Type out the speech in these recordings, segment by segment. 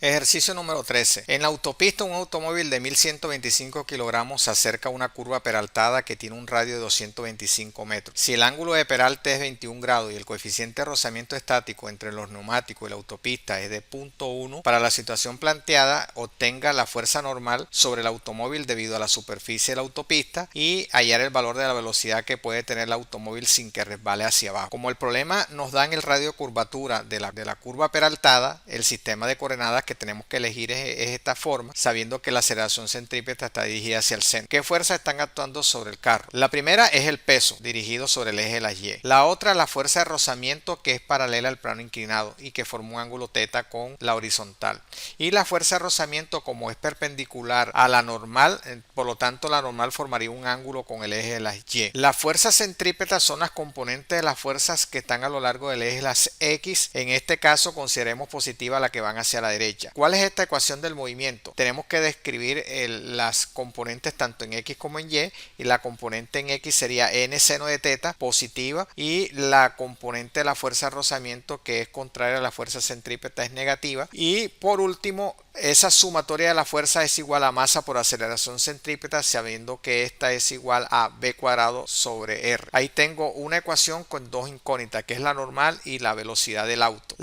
Ejercicio número 13. En la autopista, un automóvil de 1125 kilogramos se acerca a una curva peraltada que tiene un radio de 225 metros. Si el ángulo de peralte es 21 grados y el coeficiente de rozamiento estático entre los neumáticos y la autopista es de 0.1, para la situación planteada, obtenga la fuerza normal sobre el automóvil debido a la superficie de la autopista y hallar el valor de la velocidad que puede tener el automóvil sin que resbale hacia abajo. Como el problema nos da en el radio de curvatura de la curva peraltada, el sistema de coordenadas que tenemos que elegir es esta forma, sabiendo que la aceleración centrípeta está dirigida hacia el centro. ¿Qué fuerzas están actuando sobre el carro? La primera es el peso, dirigido sobre el eje de las Y. La otra, la fuerza de rozamiento, que es paralela al plano inclinado y que forma un ángulo θ con la horizontal. Y la fuerza de rozamiento, como es perpendicular a la normal, por lo tanto la normal formaría un ángulo con el eje de las Y. Las fuerzas centrípetas son las componentes de las fuerzas que están a lo largo del eje de las X. En este caso consideremos positiva la que van hacia la derecha. ¿Cuál es esta ecuación del movimiento? Tenemos que describir las componentes tanto en X como en Y la componente en X sería n seno de θ positiva y la componente de la fuerza de rozamiento, que es contraria a la fuerza centrípeta, es negativa. Y por último, esa sumatoria de la fuerza es igual a masa por aceleración centrípeta, sabiendo que esta es igual a b cuadrado sobre r. Ahí tengo una ecuación con dos incógnitas, que es la normal y la velocidad del auto.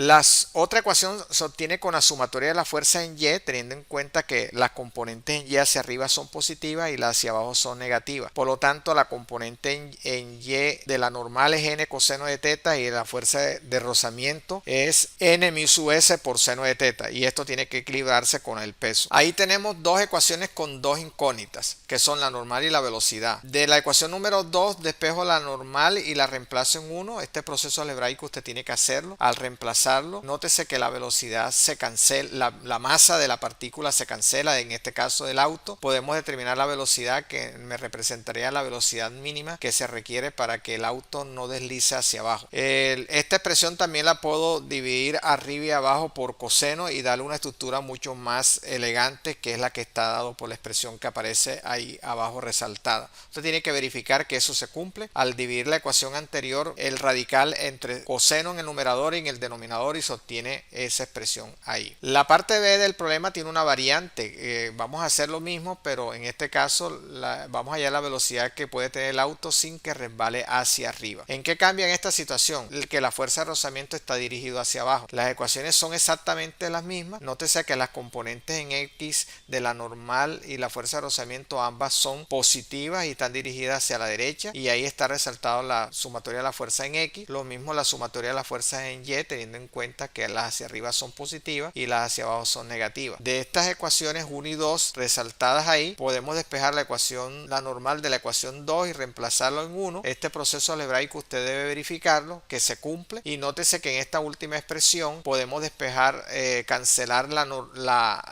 Otra ecuación se obtiene con la sumatoria de la fuerza en Y, teniendo en cuenta que las componentes en Y hacia arriba son positivas y las hacia abajo son negativas. Por lo tanto, la componente en Y de la normal es n coseno de θ y la fuerza de rozamiento es n mu sub s por seno de θ, y esto tiene que equilibrarse con el peso. Ahí tenemos dos ecuaciones con dos incógnitas, que son la normal y la velocidad. De la ecuación número 2 despejo la normal y la reemplazo en 1. Este proceso algebraico usted tiene que hacerlo. Al reemplazarlo, nótese que la velocidad se cancela, la masa de la partícula se cancela, en este caso del auto. Podemos determinar la velocidad, que me representaría la velocidad mínima que se requiere para que el auto no deslice hacia abajo. Esta expresión también la puedo dividir arriba y abajo por coseno y darle una estructura mucho más elegante, que es la que está dado por la expresión que aparece ahí abajo resaltada. Usted tiene que verificar que eso se cumple. Al dividir la ecuación anterior, el radical entre coseno en el numerador y en el denominador, y se obtiene esa expresión ahí. La parte B del problema tiene una variante. Vamos a hacer lo mismo, pero en este caso vamos a hallar la velocidad que puede tener el auto sin que resbale hacia arriba. ¿En qué cambia en esta situación? Que la fuerza de rozamiento está dirigida hacia abajo. Las ecuaciones son exactamente las mismas. Nótese que las componentes en X de la normal y la fuerza de rozamiento ambas son positivas y están dirigidas hacia la derecha, y ahí está resaltado la sumatoria de la fuerza en X. Lo mismo la sumatoria de la fuerza en Y, teniendo en cuenta que las hacia arriba son positivas y las hacia abajo son negativas. De estas ecuaciones 1 y 2 resaltadas ahí, podemos despejar la normal de la ecuación 2 y reemplazarlo en 1. Este proceso algebraico usted debe verificarlo, que se cumple, y nótese que en esta última expresión podemos despejar, cancelar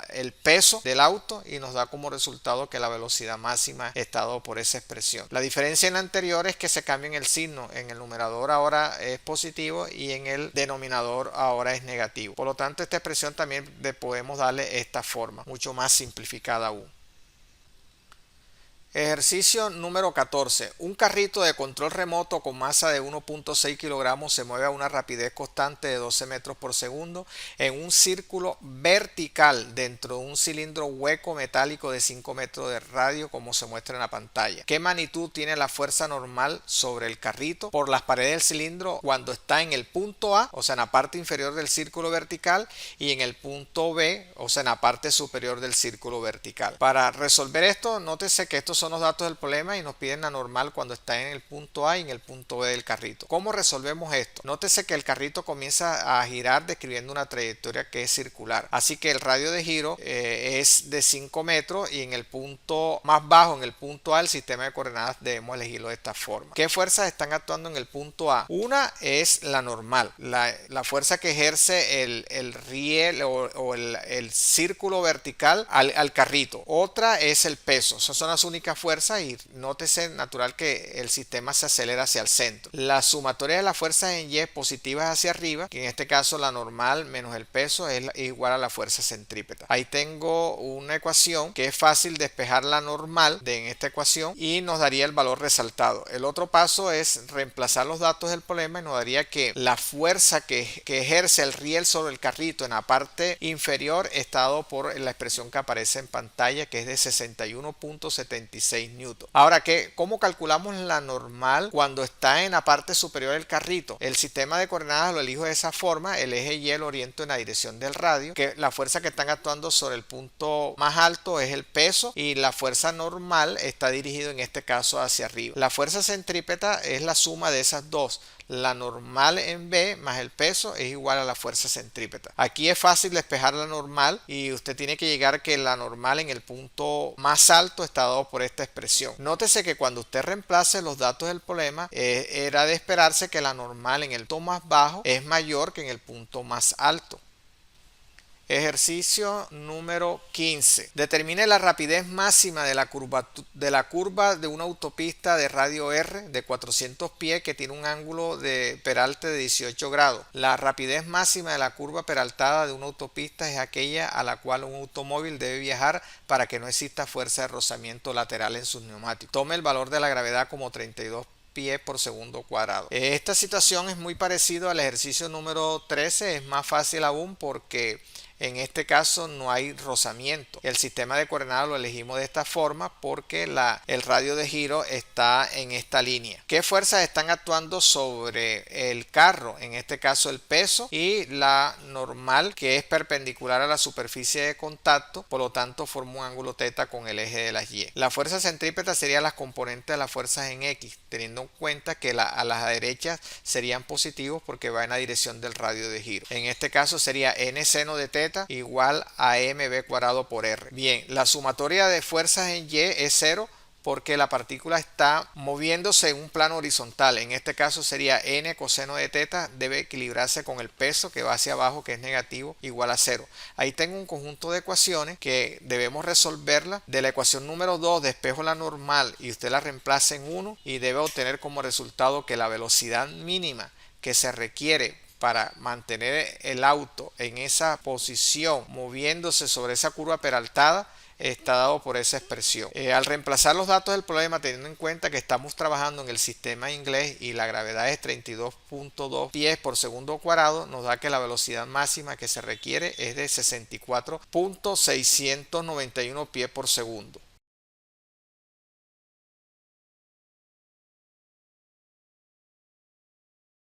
el peso del auto, y nos da como resultado que la velocidad máxima está dado por esa expresión. La diferencia en la anterior es que se cambia en el signo. En el numerador ahora es positivo y en el denominador ahora es negativo. Por lo tanto, esta expresión también podemos darle esta forma, mucho más simplificada aún. Ejercicio número 14. Un carrito de control remoto con masa de 1.6 kilogramos se mueve a una rapidez constante de 12 metros por segundo en un círculo vertical dentro de un cilindro hueco metálico de 5 metros de radio, como se muestra en la pantalla. ¿Qué magnitud tiene la fuerza normal sobre el carrito por las paredes del cilindro cuando está en el punto A, o sea, en la parte inferior del círculo vertical, y en el punto B, o sea, en la parte superior del círculo vertical? Para resolver esto, nótese que estos son los datos del problema y nos piden la normal cuando está en el punto A y en el punto B del carrito. ¿Cómo resolvemos esto? Nótese que el carrito comienza a girar describiendo una trayectoria que es circular. Así que el radio de giro es de 5 metros, y en el punto más bajo, en el punto A, el sistema de coordenadas debemos elegirlo de esta forma. ¿Qué fuerzas están actuando en el punto A? Una es la normal, la fuerza que ejerce el riel o el círculo vertical al carrito. Otra es el peso. Esas son las únicas única fuerza y nótese natural que el sistema se acelera hacia el centro. La sumatoria de las fuerzas en Y positivas hacia arriba, que en este caso la normal menos el peso es igual a la fuerza centrípeta. Ahí tengo una ecuación que es fácil despejar la normal en esta ecuación y nos daría el valor resaltado. El otro paso es reemplazar los datos del problema y nos daría que la fuerza que ejerce el riel sobre el carrito en la parte inferior está dado por la expresión que aparece en pantalla, que es de 61.76 newton. Ahora, ¿cómo calculamos la normal cuando está en la parte superior del carrito? El sistema de coordenadas lo elijo de esa forma, el eje Y lo oriento en la dirección del radio, que la fuerza que están actuando sobre el punto más alto es el peso y la fuerza normal está dirigido en este caso hacia arriba. La fuerza centrípeta es la suma de esas dos. La normal en B más el peso es igual a la fuerza centrípeta. Aquí es fácil despejar la normal y usted tiene que llegar que la normal en el punto más alto está dado por esta expresión. Nótese que cuando usted reemplace los datos del problema era de esperarse que la normal en el punto más bajo es mayor que en el punto más alto. Ejercicio número 15. Determine la rapidez máxima de la curva de una autopista de radio R de 400 pies que tiene un ángulo de peralte de 18 grados. La rapidez máxima de la curva peraltada de una autopista es aquella a la cual un automóvil debe viajar para que no exista fuerza de rozamiento lateral en sus neumáticos. Tome el valor de la gravedad como 32 pies por segundo cuadrado. Esta situación es muy parecida al ejercicio número 13, es más fácil aún porque en este caso no hay rozamiento. El sistema de coordenadas lo elegimos de esta forma porque el radio de giro está en esta línea. ¿Qué fuerzas están actuando sobre el carro? En este caso el peso y la normal, que es perpendicular a la superficie de contacto, por lo tanto forma un ángulo θ con el eje de las Y. La fuerza centrípeta serían las componentes de las fuerzas en X, teniendo en cuenta que a las derechas serían positivos porque va en la dirección del radio de giro. En este caso sería n seno de θ igual a mb cuadrado por r. Bien, la sumatoria de fuerzas en Y es 0 porque la partícula está moviéndose en un plano horizontal. En este caso sería n coseno de θ, debe equilibrarse con el peso que va hacia abajo, que es negativo, igual a 0. Ahí tengo un conjunto de ecuaciones que debemos resolverla. De la ecuación número 2 despejo la normal y usted la reemplaza en 1 y debe obtener como resultado que la velocidad mínima que se requiere para mantener el auto en esa posición moviéndose sobre esa curva peraltada está dado por esa expresión. Al reemplazar los datos del problema, teniendo en cuenta que estamos trabajando en el sistema inglés y la gravedad es 32.2 pies por segundo cuadrado, nos da que la velocidad máxima que se requiere es de 64.691 pies por segundo.